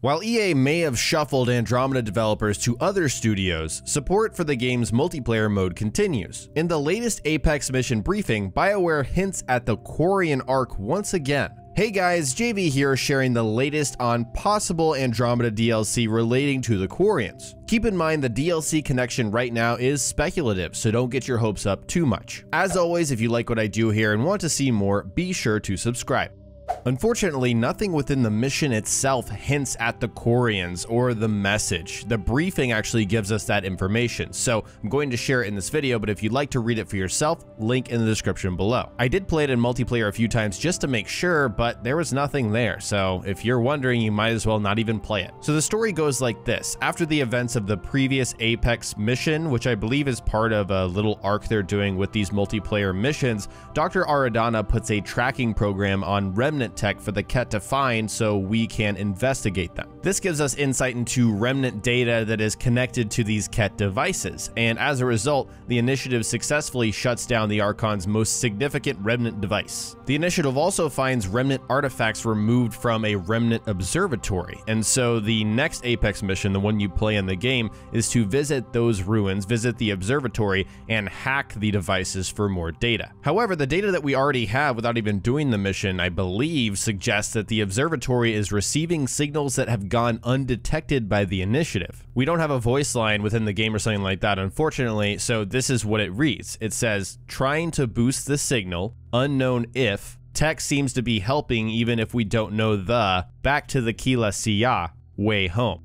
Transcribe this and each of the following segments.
While EA may have shuffled Andromeda developers to other studios, support for the game's multiplayer mode continues. In the latest Apex mission briefing, BioWare hints at the Quarian arc once again. Hey guys, JV here sharing the latest on possible Andromeda DLC relating to the Quarians. Keep in mind the DLC connection right now is speculative, so don't get your hopes up too much. As always, if you like what I do here and want to see more, be sure to subscribe. Unfortunately, nothing within the mission itself hints at the Quarians or the message. The briefing actually gives us that information, so I'm going to share it in this video, but if you'd like to read it for yourself, link in the description below. I did play it in multiplayer a few times just to make sure, but there was nothing there, so if you're wondering, you might as well not even play it. So the story goes like this. After the events of the previous Apex mission, which I believe is part of a little arc they're doing with these multiplayer missions, Dr. Aradana puts a tracking program on Remnant tech for the Kett to find so we can investigate them. This gives us insight into Remnant data that is connected to these Kett devices, and as a result, the initiative successfully shuts down the Archon's most significant Remnant device. The initiative also finds Remnant artifacts removed from a Remnant observatory, and so the next Apex mission, the one you play in the game, is to visit those ruins, visit the observatory, and hack the devices for more data. However, the data that we already have without even doing the mission, I believe, suggests that the observatory is receiving signals that have gone undetected by the initiative. We don't have a voice line within the game or something like that, unfortunately, so this is what it reads. It says, trying to boost the signal, unknown if, tech seems to be helping even if we don't know the, back to the Kila Siya, way home.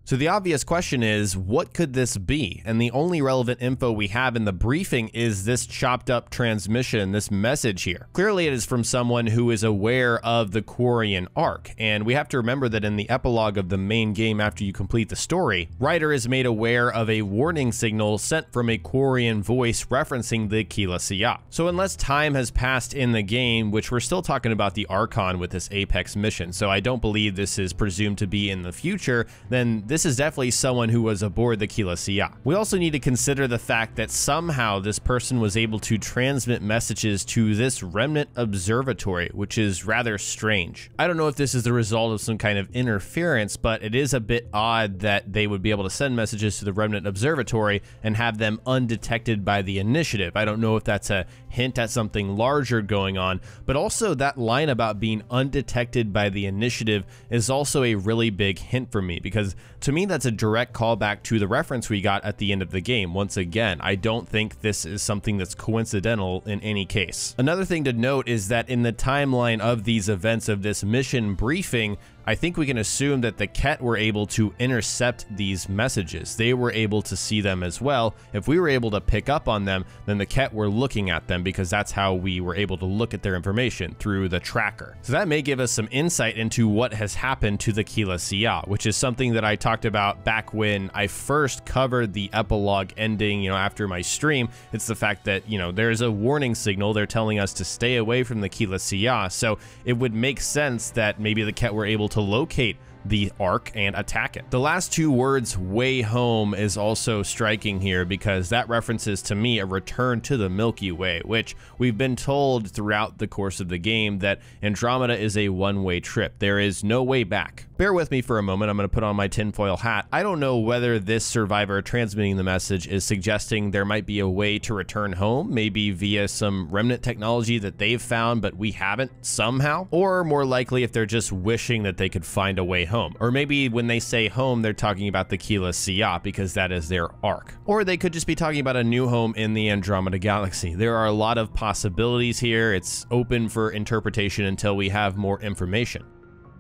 So the obvious question is, what could this be? And the only relevant info we have in the briefing is this chopped up transmission, this message here. Clearly it is from someone who is aware of the Quarian arc, and we have to remember that in the epilogue of the main game after you complete the story, Ryder is made aware of a warning signal sent from a Quarian voice referencing the Kila Siya. So unless time has passed in the game, which we're still talking about the Archon with this Apex mission, so I don't believe this is presumed to be in the future, then this is definitely someone who was aboard the Kila Siya. We also need to consider the fact that somehow this person was able to transmit messages to this Remnant observatory, which is rather strange. I don't know if this is the result of some kind of interference, but it is a bit odd that they would be able to send messages to the Remnant observatory and have them undetected by the initiative. I don't know if that's a hint at something larger going on, but also that line about being undetected by the initiative is also a really big hint for me, because to me that's a direct callback to the reference we got at the end of the game. Once again, I don't think this is something that's coincidental in any case. Another thing to note is that in the timeline of these events of this mission briefing, I think we can assume that the Kett were able to intercept these messages. They were able to see them as well. If we were able to pick up on them, then the Kett were looking at them, because that's how we were able to look at their information, through the tracker. So that may give us some insight into what has happened to the Kila Siya, which is something that I talked about back when I first covered the epilogue ending, after my stream. It's the fact that, there's a warning signal. They're telling us to stay away from the Kila Siya. So it would make sense that maybe the Kett were able to locate the arc and attack it. The last two words, way home, is also striking here, because that references to me a return to the Milky Way, which we've been told throughout the course of the game that Andromeda is a one-way trip. There is no way back. Bear with me for a moment. I'm going to put on my tinfoil hat. I don't know whether this survivor transmitting the message is suggesting there might be a way to return home, maybe via some Remnant technology that they've found but we haven't somehow, or more likely if they're just wishing that they could find a way home. Or maybe when they say home, they're talking about the Kila Siya, because that is their arc. Or they could just be talking about a new home in the Andromeda Galaxy. There are a lot of possibilities here. It's open for interpretation until we have more information.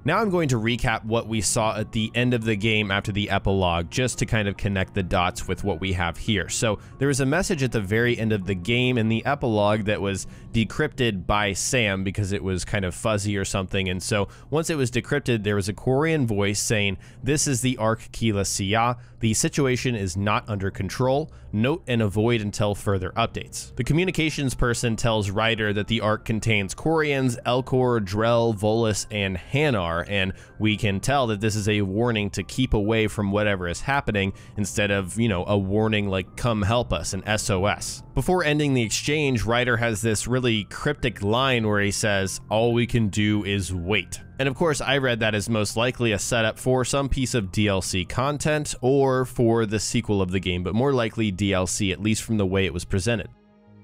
Now I'm going to recap what we saw at the end of the game after the epilogue, just to kind of connect the dots with what we have here. So there was a message at the very end of the game in the epilogue that was decrypted by Sam because it was kind of fuzzy or something, and so once it was decrypted, there was a Quarian voice saying, "This is the Arc Kila Siya. The situation is not under control. Note and avoid until further updates." The communications person tells Ryder that the Ark contains Quarians, Elcor, Drell, Volus, and Hanar, and we can tell that this is a warning to keep away from whatever is happening instead of, a warning like come help us, an SOS. Before ending the exchange, Ryder has this really really cryptic line where he says, "All we can do is wait." And of course, I read that as most likely a setup for some piece of DLC content or for the sequel of the game, but more likely DLC, at least from the way it was presented.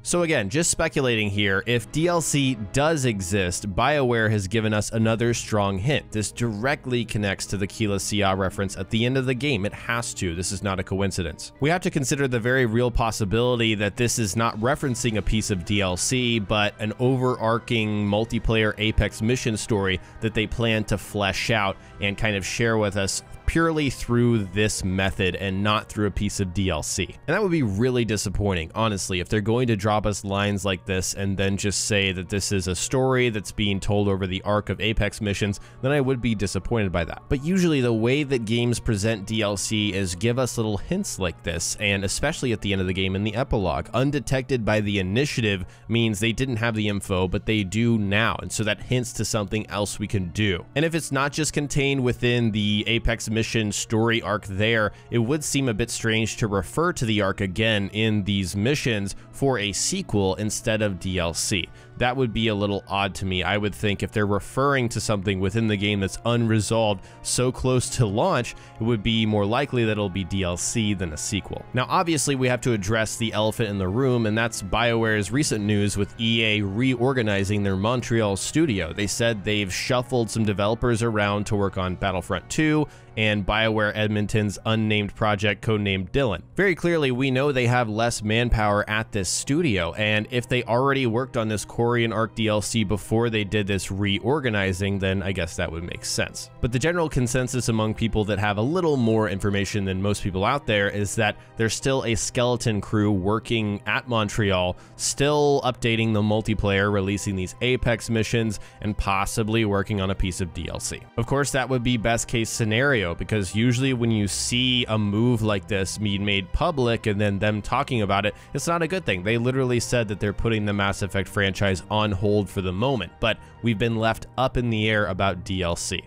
So again, just speculating here, if DLC does exist, BioWare has given us another strong hint. This directly connects to the Keelah Se'ah reference at the end of the game. It has to. This is not a coincidence. We have to consider the very real possibility that this is not referencing a piece of DLC, but an overarching multiplayer Apex mission story that they plan to flesh out and kind of share with us purely through this method and not through a piece of DLC. And that would be really disappointing, honestly, if they're going to drop us lines like this and then just say that this is a story that's being told over the arc of Apex missions, then I would be disappointed by that. But usually the way that games present DLC is give us little hints like this, and especially at the end of the game in the epilogue. Undetected by the initiative means they didn't have the info, but they do now, and so that hints to something else we can do. And if it's not just contained within the Apex mission story arc there, it would seem a bit strange to refer to the arc again in these missions for a sequel instead of DLC. That would be a little odd to me. I would think if they're referring to something within the game that's unresolved so close to launch, it would be more likely that it'll be DLC than a sequel. Now, obviously, we have to address the elephant in the room, and that's BioWare's recent news with EA reorganizing their Montreal studio. They said they've shuffled some developers around to work on Battlefront 2 and BioWare Edmonton's unnamed project codenamed Dylan. Very clearly, we know they have less manpower at this studio, and if they already worked on this Quarian Arc DLC before they did this reorganizing, then I guess that would make sense. But the general consensus among people that have a little more information than most people out there is that there's still a skeleton crew working at Montreal, still updating the multiplayer, releasing these Apex missions, and possibly working on a piece of DLC. Of course, that would be best case scenario, because usually when you see a move like this being made public and then them talking about it, it's not a good thing. They literally said that they're putting the Mass Effect franchise on hold for the moment, but we've been left up in the air about DLC.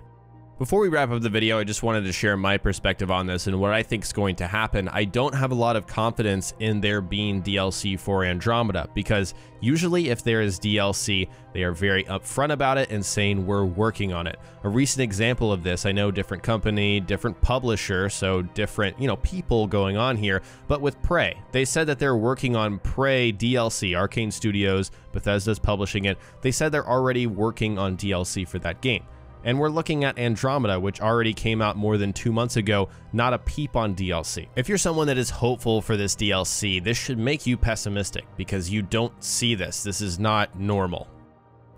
Before we wrap up the video, I just wanted to share my perspective on this and what I think is going to happen. I don't have a lot of confidence in there being DLC for Andromeda, because usually if there is DLC, they are very upfront about it and saying we're working on it. A recent example of this, I know different company, different publisher, so different, people going on here, but with Prey, they said that they're working on Prey DLC, Arcane Studios, Bethesda's publishing it. They said they're already working on DLC for that game. And we're looking at Andromeda, which already came out more than 2 months ago, not a peep on DLC. If you're someone that is hopeful for this DLC, this should make you pessimistic, because you don't see this. This is not normal.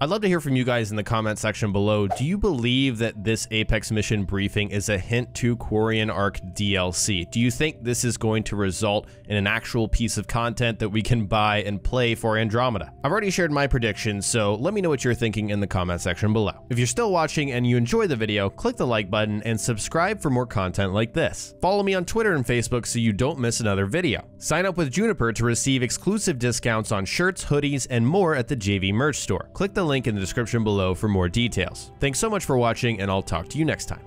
I'd love to hear from you guys in the comment section below. Do you believe that this Apex mission briefing is a hint to Quarian Arc DLC? Do you think this is going to result in an actual piece of content that we can buy and play for Andromeda? I've already shared my predictions, so let me know what you're thinking in the comment section below. If you're still watching and you enjoy the video, click the like button and subscribe for more content like this. Follow me on Twitter and Facebook so you don't miss another video. Sign up with Juniper to receive exclusive discounts on shirts, hoodies, and more at the JV merch store. Click the link in the description below for more details. Thanks so much for watching, and I'll talk to you next time.